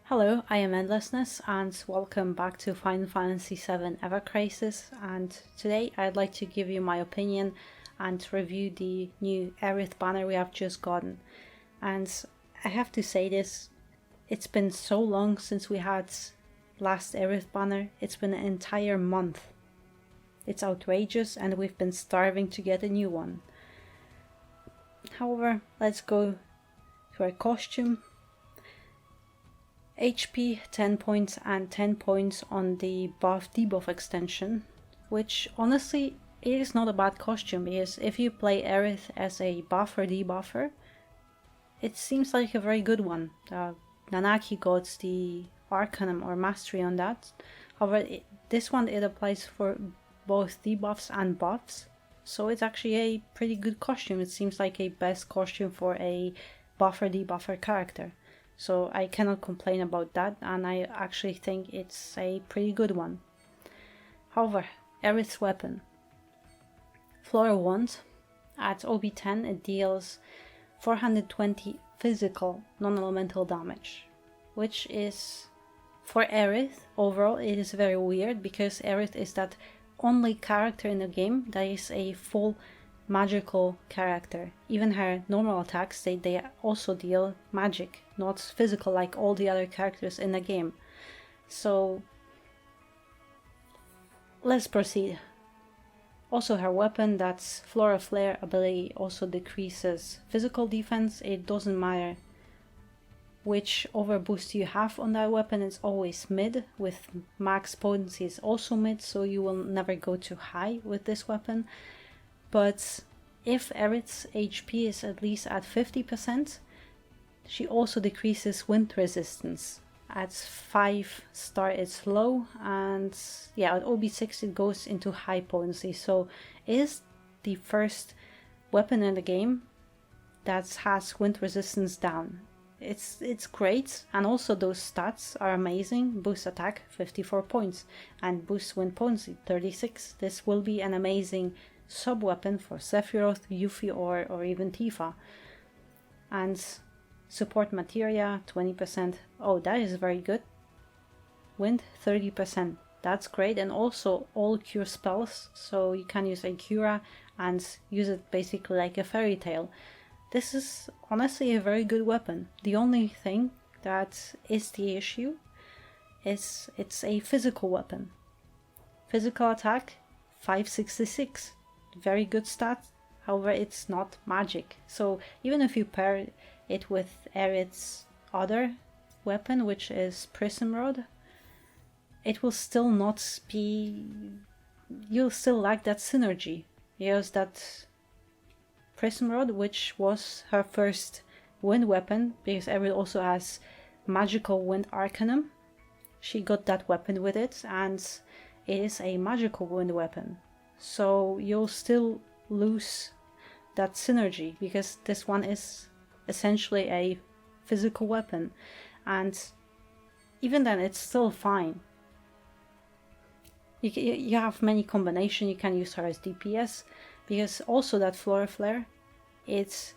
Hello, I am Endlessness and welcome back to Final Fantasy VII Ever Crisis, and today I'd like to give you my opinion and review the new Aerith banner we have just gotten. And I have to say this, it's been so long since we had last Aerith banner, it's been an entire month. It's outrageous and we've been starving to get a new one. However, let's go to our costume. HP 10 points and 10 points on the buff debuff extension, which honestly it is not a bad costume because if you play Aerith as a buff or debuffer, it seems like a very good one. Nanaki got the Arcanum or Mastery on that. However, this one it applies for both debuffs and buffs, so it's actually a pretty good costume. It seems like a best costume for a buffer debuffer character. So I cannot complain about that, and I actually think it's a pretty good one. However, Aerith's weapon. Flora Wand. At OB10 it deals 420 physical non-elemental damage, which is, for Aerith, overall it is very weird because Aerith is that only character in the game that is a full magical character. Even her normal attacks, they also deal magic, not physical like all the other characters in the game. So let's proceed. Also her weapon, that's Flora Flare ability, also decreases physical defense. It doesn't matter which overboost you have on that weapon, it's always mid, with max potency is also mid, so you will never go too high with this weapon. But if Aerith's HP is at least at 50%, she also decreases wind resistance. At 5-star it's low, and yeah, at OB6 it goes into high potency, so it is the first weapon in the game that has wind resistance down. It's great, and also those stats are amazing. Boost attack 54 points and boost wind potency 36. This will be an amazing sub-weapon for Sephiroth, Yuffie or even Tifa. And support materia 20%. Oh, that is very good. Wind 30%. That's great. And also all cure spells, so you can use a Cura and use it basically like a fairy tale. This is honestly a very good weapon. The only thing that is the issue is it's a physical weapon. Physical attack 566. Very good stat, however it's not magic. So even if you pair it with Aerith's other weapon, which is Prism Rod, it will still not be... you'll still lack that synergy. Because that Prism Rod, which was her first wind weapon, because Aerith also has magical wind arcanum, she got that weapon with it, and it is a magical wind weapon. So you'll still lose that synergy because this one is essentially a physical weapon, and even then it's still fine. You have many combinations. You can use her as DPS because also that Flora Flare, it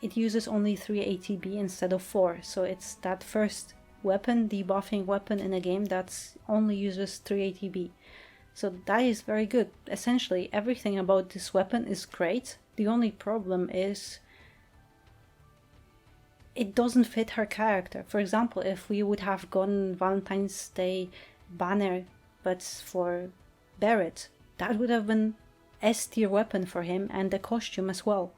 uses only 3 ATB instead of 4, so it's that first weapon, debuffing weapon in a game that only uses 3 ATB. So that is very good. Essentially everything about this weapon is great. The only problem is it doesn't fit her character. For example, if we would have gotten Valentine's Day banner but for Barrett, that would have been S tier weapon for him and the costume as well.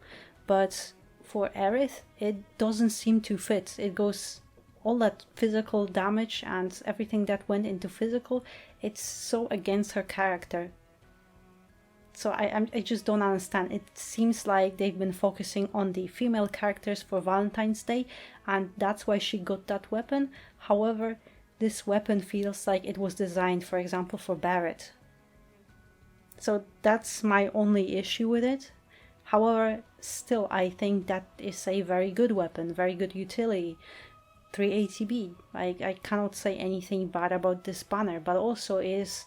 But for Aerith it doesn't seem to fit. It goes all that physical damage and everything that went into physical, it's so against her character. So I just don't understand. It seems like they've been focusing on the female characters for Valentine's Day, and that's why she got that weapon. However, this weapon feels like it was designed, for example, for Barrett. So that's my only issue with it. However, still I think that is a very good weapon, very good utility. 3 ATB. I cannot say anything bad about this banner, but also is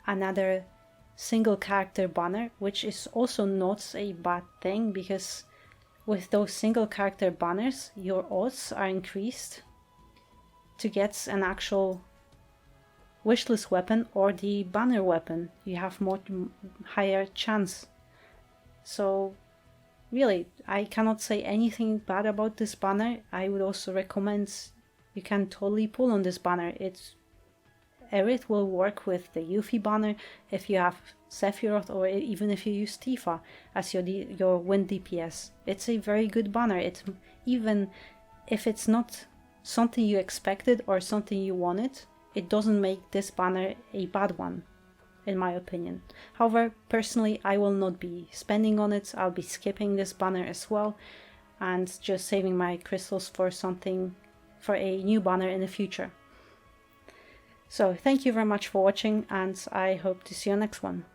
another single character banner, which is also not a bad thing because with those single character banners your odds are increased to get an actual wishlist weapon or the banner weapon. You have higher chance. So really, I cannot say anything bad about this banner. I would also recommend you can totally pull on this banner. Aerith will work with the Yuffie banner if you have Sephiroth, or even if you use Tifa as your wind DPS. It's a very good banner. Even if it's not something you expected or something you wanted, it doesn't make this banner a bad one, in my opinion. However, personally, I will not be spending on it. I'll be skipping this banner as well and just saving my crystals for a new banner in the future. So thank you very much for watching, and I hope to see you next one.